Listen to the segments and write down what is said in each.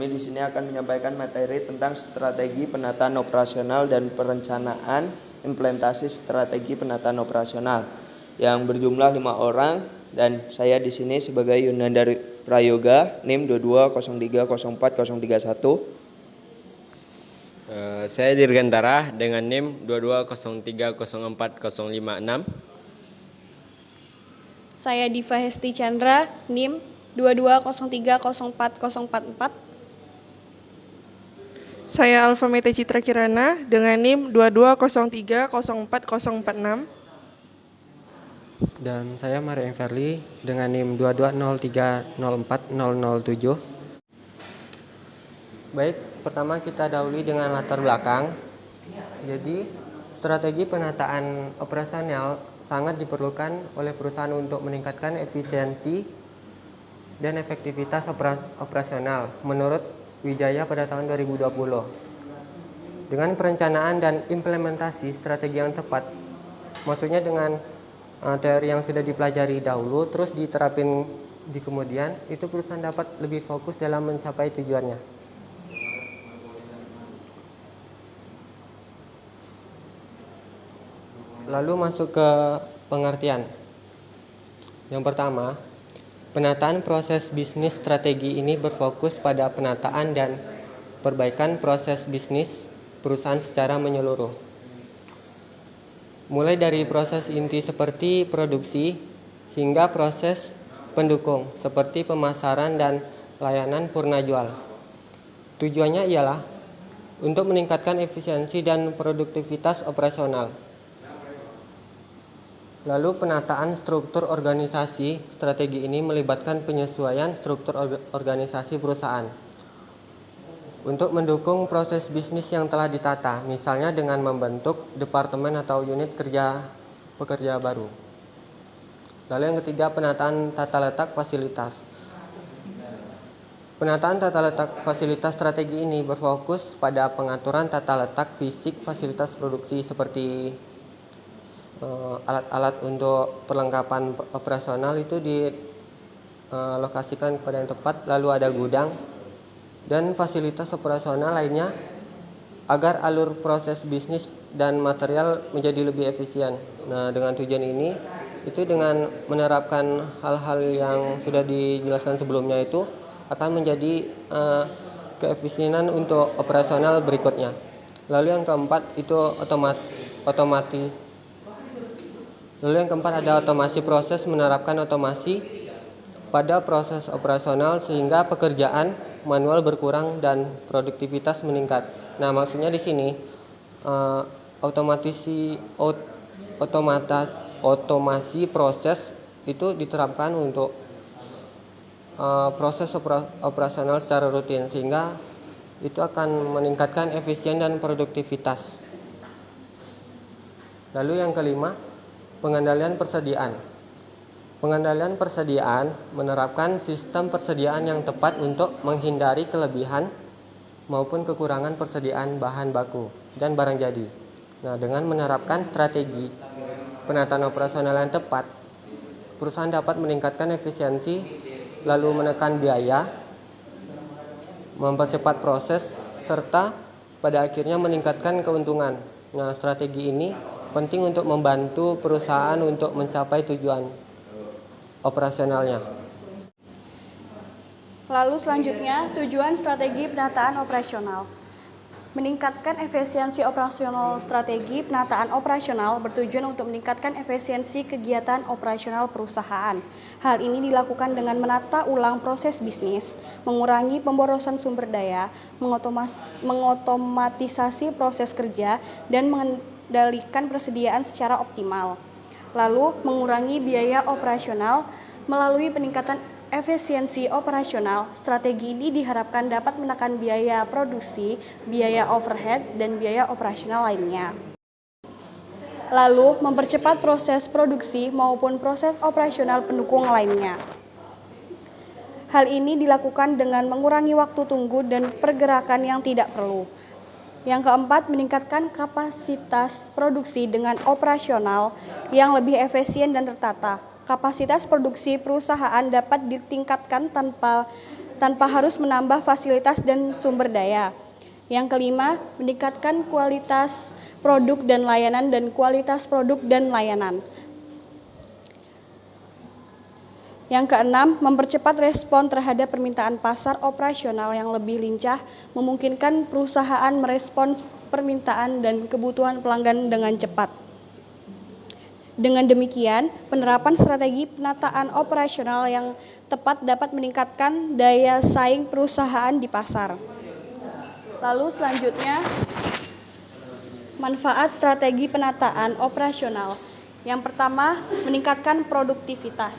Kami di sini akan menyampaikan materi tentang strategi penataan operasional dan perencanaan implementasi strategi penataan operasional yang berjumlah 5 orang, dan saya di sini sebagai Yunandari Prayoga, NIM 220304031. Saya Dirgantara dengan NIM 220304056. Saya Diva Hesti Chandra, NIM 220304044. Saya Alfamete Citra Kirana dengan NIM 220304046. Dan saya Mario Everly dengan NIM 22030404007. Baik, pertama kita dahului dengan latar belakang. Jadi, strategi penataan operasional sangat diperlukan oleh perusahaan untuk meningkatkan efisiensi dan efektivitas operasional menurut Wijaya pada tahun 2020. Dengan perencanaan dan implementasi strategi yang tepat, maksudnya dengan teori yang sudah dipelajari dahulu terus diterapin di kemudian, itu perusahaan dapat lebih fokus dalam mencapai tujuannya. Lalu masuk ke pengertian. Yang pertama, penataan proses bisnis strategi ini berfokus pada penataan dan perbaikan proses bisnis perusahaan secara menyeluruh. Mulai dari proses inti seperti produksi hingga proses pendukung seperti pemasaran dan layanan purna jual. Tujuannya ialah untuk meningkatkan efisiensi dan produktivitas operasional. Lalu penataan struktur organisasi strategi ini melibatkan penyesuaian struktur organisasi perusahaan untuk mendukung proses bisnis yang telah ditata, misalnya dengan membentuk departemen atau unit pekerja baru. Lalu yang ketiga, penataan tata letak fasilitas. Penataan tata letak fasilitas strategi ini berfokus pada pengaturan tata letak fisik fasilitas produksi seperti alat-alat untuk perlengkapan operasional itu dilokasikan kepada yang tepat, lalu ada gudang dan fasilitas operasional lainnya agar alur proses bisnis dan material menjadi lebih efisien. Nah, dengan tujuan ini itu dengan menerapkan hal-hal yang sudah dijelaskan sebelumnya itu akan menjadi keefisienan untuk operasional berikutnya. Lalu yang keempat itu otomatis. Lalu yang keempat ada otomasi proses, menerapkan otomasi pada proses operasional sehingga pekerjaan manual berkurang dan produktivitas meningkat. Nah, maksudnya di sini otomasi proses itu diterapkan untuk proses operasional secara rutin sehingga itu akan meningkatkan efisien dan produktivitas. Lalu yang kelima, pengendalian persediaan. Pengendalian persediaan menerapkan sistem persediaan yang tepat untuk menghindari kelebihan maupun kekurangan persediaan bahan baku dan barang jadi. Nah, dengan menerapkan strategi penataan operasional yang tepat, perusahaan dapat meningkatkan efisiensi, lalu menekan biaya, mempercepat proses, serta pada akhirnya meningkatkan keuntungan. Nah, strategi ini penting untuk membantu perusahaan untuk mencapai tujuan operasionalnya. Lalu selanjutnya, tujuan strategi penataan operasional. Meningkatkan efisiensi operasional. Strategi penataan operasional bertujuan untuk meningkatkan efisiensi kegiatan operasional perusahaan. Hal ini dilakukan dengan menata ulang proses bisnis, mengurangi pemborosan sumber daya, mengotomatisasi proses kerja, dan mengendalikan persediaan secara optimal. Lalu, mengurangi biaya operasional melalui peningkatan efisiensi operasional. Strategi ini diharapkan dapat menekan biaya produksi, biaya overhead, dan biaya operasional lainnya. Lalu, mempercepat proses produksi maupun proses operasional pendukung lainnya. Hal ini dilakukan dengan mengurangi waktu tunggu dan pergerakan yang tidak perlu. Yang keempat, meningkatkan kapasitas produksi dengan operasional yang lebih efisien dan tertata. Kapasitas produksi perusahaan dapat ditingkatkan tanpa harus menambah fasilitas dan sumber daya. Yang kelima, meningkatkan kualitas produk dan layanan dan kualitas produk dan layanan. Yang keenam, mempercepat respon terhadap permintaan pasar operasional yang lebih lincah, memungkinkan perusahaan merespons permintaan dan kebutuhan pelanggan dengan cepat. Dengan demikian, penerapan strategi penataan operasional yang tepat dapat meningkatkan daya saing perusahaan di pasar. Lalu selanjutnya, manfaat strategi penataan operasional. Yang pertama, meningkatkan produktivitas.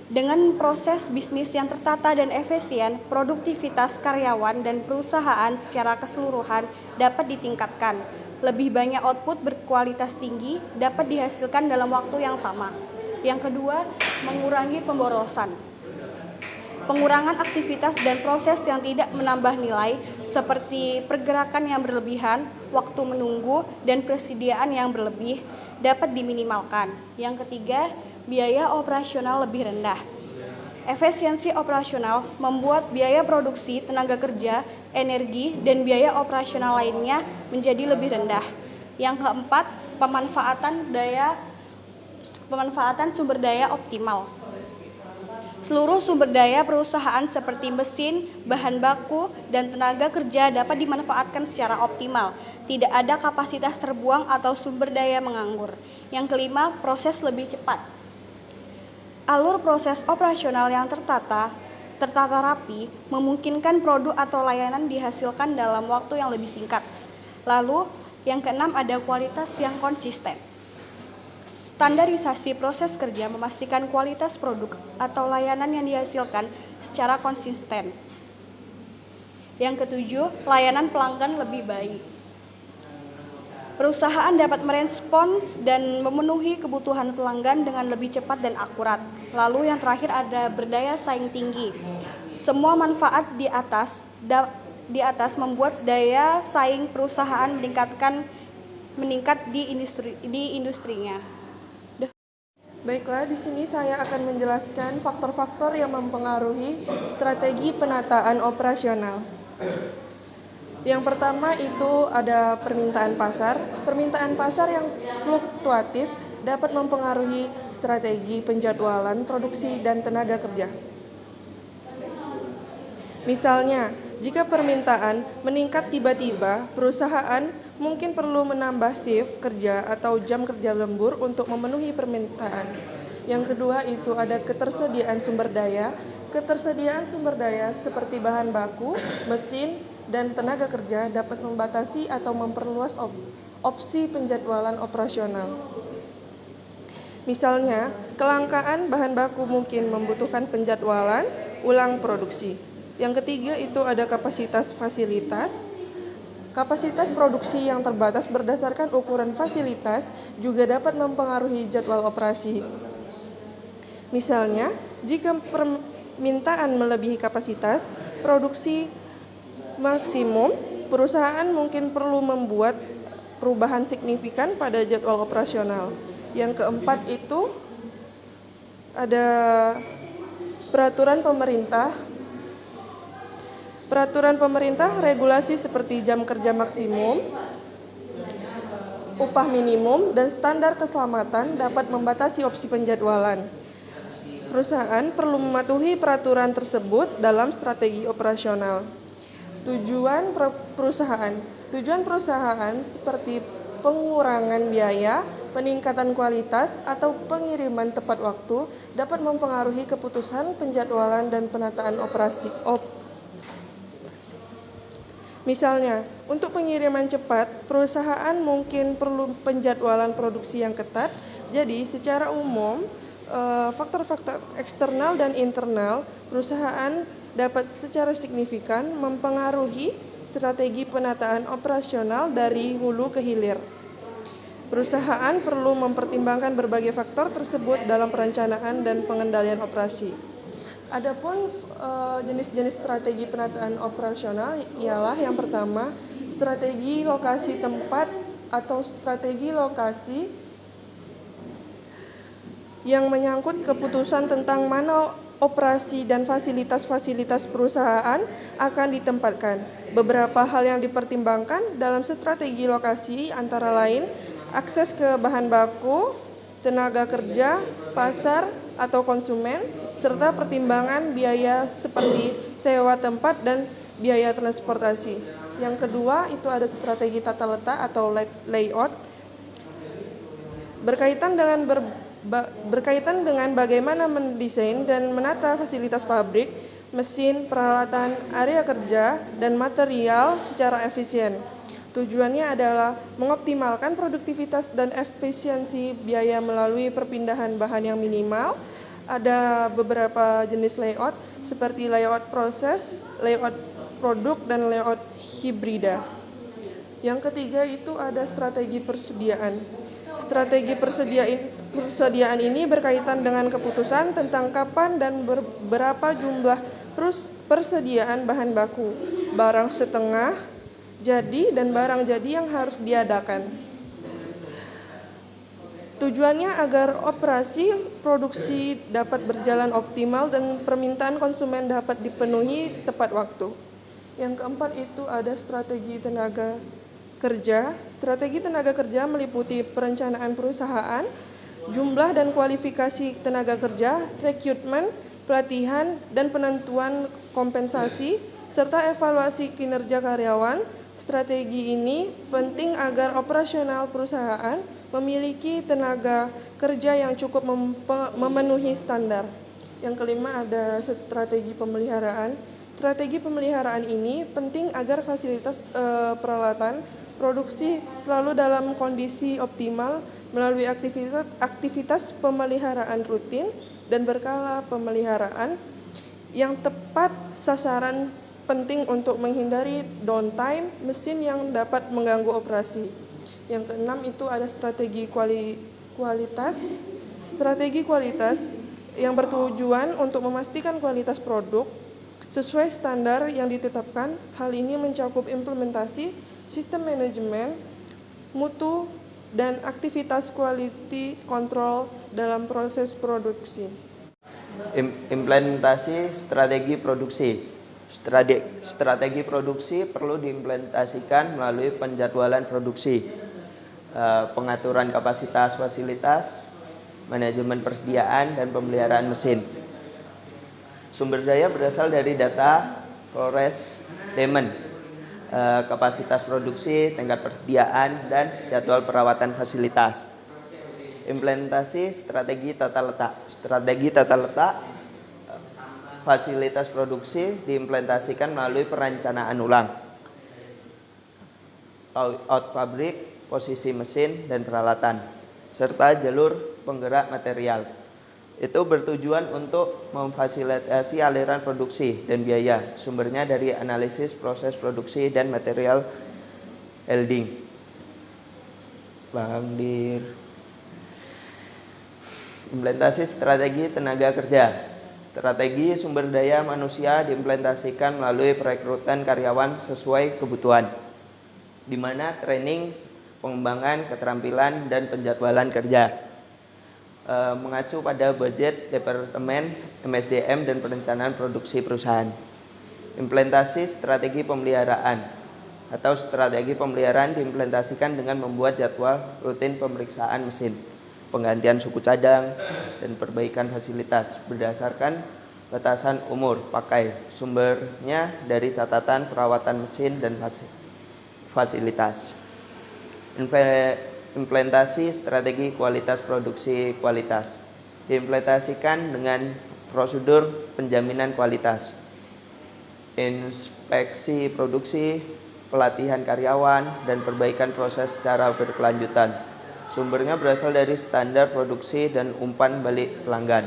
Dengan proses bisnis yang tertata dan efisien, produktivitas karyawan dan perusahaan secara keseluruhan dapat ditingkatkan. Lebih banyak output berkualitas tinggi dapat dihasilkan dalam waktu yang sama. Yang kedua, mengurangi pemborosan. Pengurangan aktivitas dan proses yang tidak menambah nilai, seperti pergerakan yang berlebihan, waktu menunggu, dan persediaan yang berlebih, dapat diminimalkan. Yang ketiga, biaya operasional lebih rendah. Efisiensi operasional membuat biaya produksi, tenaga kerja, energi, dan biaya operasional lainnya menjadi lebih rendah. Yang keempat, pemanfaatan sumber daya optimal. Seluruh sumber daya perusahaan seperti mesin, bahan baku, dan tenaga kerja dapat dimanfaatkan secara optimal. Tidak ada kapasitas terbuang atau sumber daya menganggur. Yang kelima, proses lebih cepat. Alur proses operasional yang tertata rapi memungkinkan produk atau layanan dihasilkan dalam waktu yang lebih singkat. Lalu, yang keenam ada kualitas yang konsisten. Standarisasi proses kerja memastikan kualitas produk atau layanan yang dihasilkan secara konsisten. Yang ketujuh, layanan pelanggan lebih baik. Perusahaan dapat merespons dan memenuhi kebutuhan pelanggan dengan lebih cepat dan akurat. Lalu yang terakhir ada berdaya saing tinggi. Semua manfaat di atas membuat daya saing perusahaan meningkat di industrinya. Baiklah, di sini saya akan menjelaskan faktor-faktor yang mempengaruhi strategi penataan operasional. Yang pertama itu ada permintaan pasar. Permintaan pasar yang fluktuatif dapat mempengaruhi strategi penjadwalan produksi dan tenaga kerja. Misalnya, jika permintaan meningkat tiba-tiba, perusahaan mungkin perlu menambah shift kerja atau jam kerja lembur untuk memenuhi permintaan. Yang kedua itu ada ketersediaan sumber daya. Ketersediaan sumber daya seperti bahan baku, mesin, dan tenaga kerja dapat membatasi atau memperluas opsi penjadwalan operasional. Misalnya, kelangkaan bahan baku mungkin membutuhkan penjadwalan ulang produksi. Yang ketiga itu ada kapasitas fasilitas. Kapasitas produksi yang terbatas berdasarkan ukuran fasilitas juga dapat mempengaruhi jadwal operasi. Misalnya, jika permintaan melebihi kapasitas produksi maksimum, perusahaan mungkin perlu membuat perubahan signifikan pada jadwal operasional. Yang keempat itu ada peraturan pemerintah. Peraturan pemerintah, regulasi seperti jam kerja maksimum, upah minimum, dan standar keselamatan dapat membatasi opsi penjadwalan. Perusahaan perlu mematuhi peraturan tersebut dalam strategi operasional. Tujuan perusahaan seperti pengurangan biaya, peningkatan kualitas, atau pengiriman tepat waktu dapat mempengaruhi keputusan penjadwalan dan penataan operasi. Misalnya, untuk pengiriman cepat, perusahaan mungkin perlu penjadwalan produksi yang ketat. Jadi, secara umum, faktor-faktor eksternal dan internal perusahaan dapat secara signifikan mempengaruhi strategi penataan operasional dari hulu ke hilir. Perusahaan perlu mempertimbangkan berbagai faktor tersebut dalam perencanaan dan pengendalian operasi. Adapun jenis-jenis strategi penataan operasional ialah yang pertama, strategi lokasi tempat atau strategi lokasi yang menyangkut keputusan tentang mana operasi dan fasilitas-fasilitas perusahaan akan ditempatkan. Beberapa hal yang dipertimbangkan dalam strategi lokasi antara lain akses ke bahan baku, tenaga kerja, pasar atau konsumen, serta pertimbangan biaya seperti sewa tempat dan biaya transportasi. Yang kedua itu ada strategi tata letak atau layout. Berkaitan dengan bagaimana mendesain dan menata fasilitas pabrik, mesin, peralatan, area kerja, dan material secara efisien. Tujuannya adalah mengoptimalkan produktivitas dan efisiensi biaya melalui perpindahan bahan yang minimal. Ada beberapa jenis layout seperti layout proses, layout produk, dan layout hibrida. Yang ketiga itu ada strategi persediaan. Strategi persediaan ini berkaitan dengan keputusan tentang kapan dan berapa jumlah persediaan bahan baku, barang setengah jadi dan barang jadi yang harus diadakan. Tujuannya agar operasi produksi dapat berjalan optimal dan permintaan konsumen dapat dipenuhi tepat waktu. Yang keempat itu ada strategi tenaga kerja. Strategi tenaga kerja meliputi perencanaan perusahaan, jumlah dan kualifikasi tenaga kerja, rekrutmen, pelatihan, dan penentuan kompensasi, serta evaluasi kinerja karyawan. Strategi ini penting agar operasional perusahaan memiliki tenaga kerja yang cukup memenuhi standar. Yang kelima ada strategi pemeliharaan. Strategi pemeliharaan ini penting agar fasilitas peralatan produksi selalu dalam kondisi optimal melalui aktivitas pemeliharaan rutin dan berkala pemeliharaan yang tepat sasaran penting untuk menghindari downtime mesin yang dapat mengganggu operasi. Yang keenam itu ada strategi kualitas. Strategi kualitas yang bertujuan untuk memastikan kualitas produk sesuai standar yang ditetapkan. Hal ini mencakup implementasi sistem manajemen, mutu, dan aktivitas quality control dalam proses produksi. Implementasi strategi produksi. Strategi produksi perlu diimplementasikan melalui penjadwalan produksi, pengaturan kapasitas fasilitas, manajemen persediaan, dan pemeliharaan mesin. Sumber daya berasal dari data Flores Demand, kapasitas produksi, tingkat persediaan, dan jadwal perawatan fasilitas. Implementasi strategi tata letak. Strategi tata letak fasilitas produksi diimplementasikan melalui perencanaan ulang, layout pabrik, posisi mesin dan peralatan, serta jalur penggerak material. Itu bertujuan untuk memfasilitasi aliran produksi dan biaya. Sumbernya dari analisis proses produksi dan material handling. Bang Dir. Implementasi strategi tenaga kerja. Strategi sumber daya manusia diimplementasikan melalui perekrutan karyawan sesuai kebutuhan, di mana training, pengembangan keterampilan, dan penjadwalan kerja mengacu pada budget Departemen MSDM dan perencanaan produksi perusahaan. Implementasi strategi pemeliharaan atau strategi pemeliharaan diimplementasikan dengan membuat jadwal rutin pemeriksaan mesin, penggantian suku cadang, dan perbaikan fasilitas berdasarkan batasan umur pakai. Sumbernya dari catatan perawatan mesin dan fasilitas. Implementasi strategi kualitas produksi kualitas diimplementasikan dengan prosedur penjaminan kualitas, inspeksi produksi, pelatihan karyawan, dan perbaikan proses secara berkelanjutan. Sumbernya berasal dari standar produksi dan umpan balik pelanggan.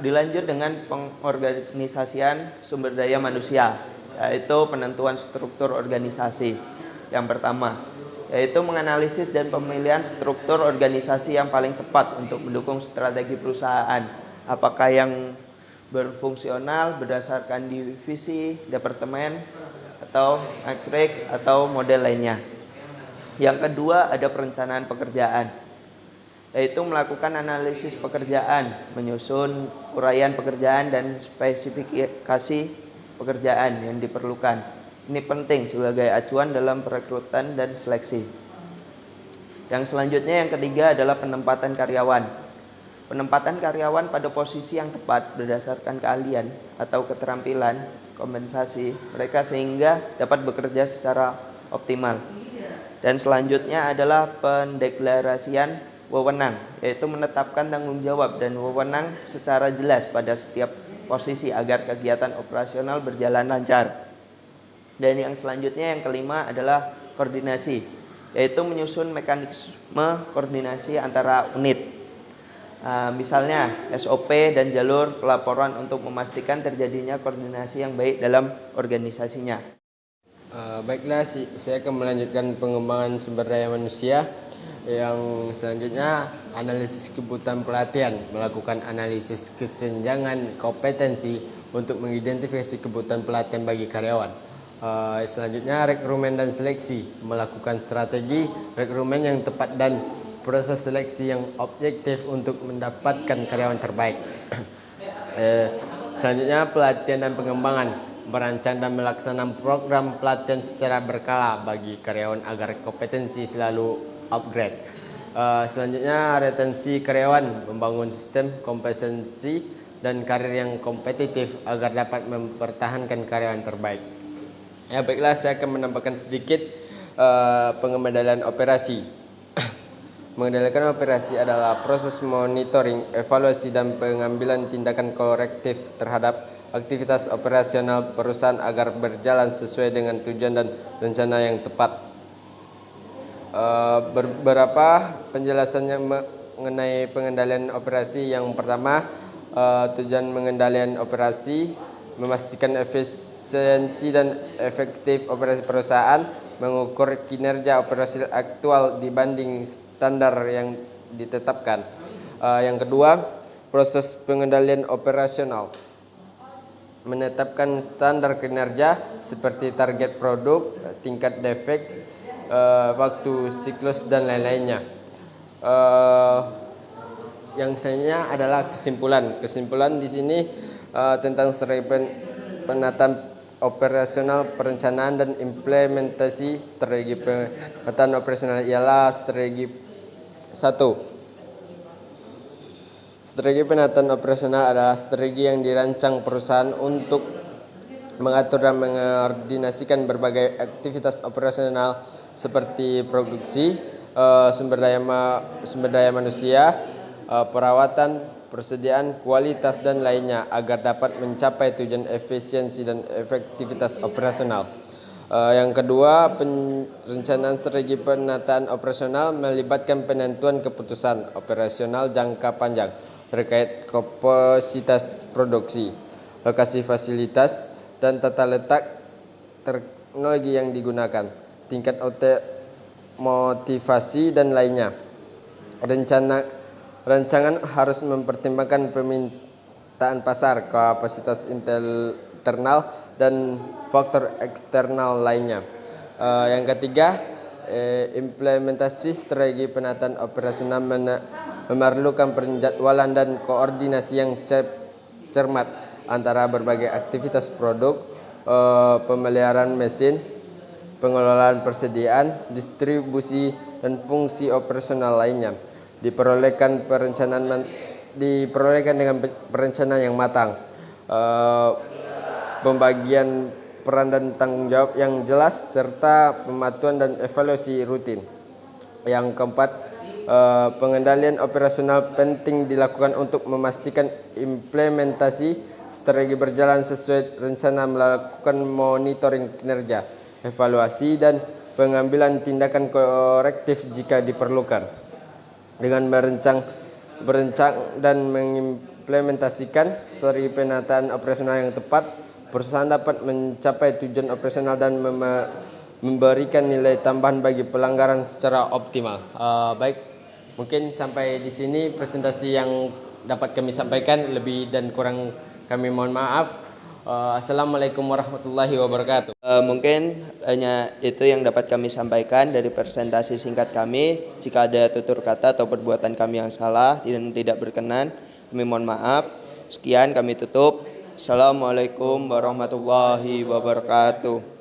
Dilanjut dengan pengorganisasian sumber daya manusia, yaitu penentuan struktur organisasi. Yang pertama, yaitu menganalisis dan pemilihan struktur organisasi yang paling tepat untuk mendukung strategi perusahaan. Apakah yang berfungsional berdasarkan divisi, departemen, atau matrik, atau model lainnya. Yang kedua, ada perencanaan pekerjaan. yaitu melakukan analisis pekerjaan, menyusun uraian pekerjaan dan spesifikasi pekerjaan yang diperlukan. Ini penting sebagai acuan dalam perekrutan dan seleksi. Yang selanjutnya, yang ketiga adalah penempatan karyawan. Penempatan karyawan pada posisi yang tepat berdasarkan keahlian atau keterampilan kompensasi mereka sehingga dapat bekerja secara optimal. Dan selanjutnya adalah pendeklarasian wewenang, yaitu menetapkan tanggung jawab dan wewenang secara jelas pada setiap posisi agar kegiatan operasional berjalan lancar. Dan yang selanjutnya, yang kelima adalah koordinasi, yaitu menyusun mekanisme koordinasi antara unit. Misalnya SOP dan jalur pelaporan untuk memastikan terjadinya koordinasi yang baik dalam organisasinya. Baiklah, saya akan melanjutkan pengembangan sumber daya manusia. Yang selanjutnya, analisis kebutuhan pelatihan, melakukan analisis kesenjangan kompetensi untuk mengidentifikasi kebutuhan pelatihan bagi karyawan. Selanjutnya, rekrutmen dan seleksi, melakukan strategi rekrutmen yang tepat dan proses seleksi yang objektif untuk mendapatkan karyawan terbaik. Selanjutnya, pelatihan dan pengembangan, merancang dan melaksanakan program pelatihan secara berkala bagi karyawan agar kompetensi selalu upgrade. Selanjutnya, retensi karyawan, membangun sistem kompetensi dan karir yang kompetitif agar dapat mempertahankan karyawan terbaik. Ya, baiklah, saya akan menambahkan sedikit pengendalian operasi. Mengendalikan operasi adalah proses monitoring, evaluasi, dan pengambilan tindakan korektif terhadap aktivitas operasional perusahaan agar berjalan sesuai dengan tujuan dan rencana yang tepat. Beberapa penjelasannya mengenai pengendalian operasi. Yang pertama, tujuan pengendalian operasi memastikan efisiensi dan efektif operasi perusahaan, mengukur kinerja operasi aktual dibanding standar yang ditetapkan. Yang kedua, proses pengendalian operasional, menetapkan standar kinerja seperti target produk, tingkat defek, waktu siklus, dan lain-lainnya. Yang selanjutnya adalah kesimpulan. Kesimpulan di sini tentang strategi penataan operasional, perencanaan, dan implementasi strategi penataan operasional ialah strategi 1. Strategi penataan operasional adalah strategi yang dirancang perusahaan untuk mengatur dan mengkoordinasikan berbagai aktivitas operasional seperti produksi, sumber daya manusia, perawatan, persediaan, kualitas, dan lainnya agar dapat mencapai tujuan efisiensi dan efektivitas operasional. Yang kedua, perencanaan strategi penataan operasional melibatkan penentuan keputusan operasional jangka panjang terkait kapasitas produksi, lokasi fasilitas, dan tata letak teknologi yang digunakan, tingkat motivasi, dan lainnya. Rancangan harus mempertimbangkan permintaan pasar, kapasitas internal, dan faktor eksternal lainnya. Yang ketiga, implementasi strategi penataan operasional memerlukan penjadwalan dan koordinasi yang cermat antara berbagai aktivitas produk, pemeliharaan mesin, pengelolaan persediaan, distribusi, dan fungsi operasional lainnya. Diperolehkan dengan perencanaan yang matang, pembagian peran dan tanggung jawab yang jelas, serta pemantauan dan evaluasi rutin. Yang keempat, pengendalian operasional penting dilakukan untuk memastikan implementasi strategi berjalan sesuai rencana, melakukan monitoring kinerja, evaluasi, dan pengambilan tindakan korektif jika diperlukan. Dengan merancang dan mengimplementasikan strategi penataan operasional yang tepat, perusahaan dapat mencapai tujuan operasional dan memberikan nilai tambahan bagi pelanggan secara optimal. Baik, mungkin sampai di sini presentasi yang dapat kami sampaikan. Lebih dan kurang kami mohon maaf. Assalamualaikum warahmatullahi wabarakatuh. Mungkin hanya itu yang dapat kami sampaikan dari presentasi singkat kami. Jika ada tutur kata atau perbuatan kami yang salah dan tidak berkenan, kami mohon maaf. Sekian, kami tutup. Assalamualaikum warahmatullahi wabarakatuh.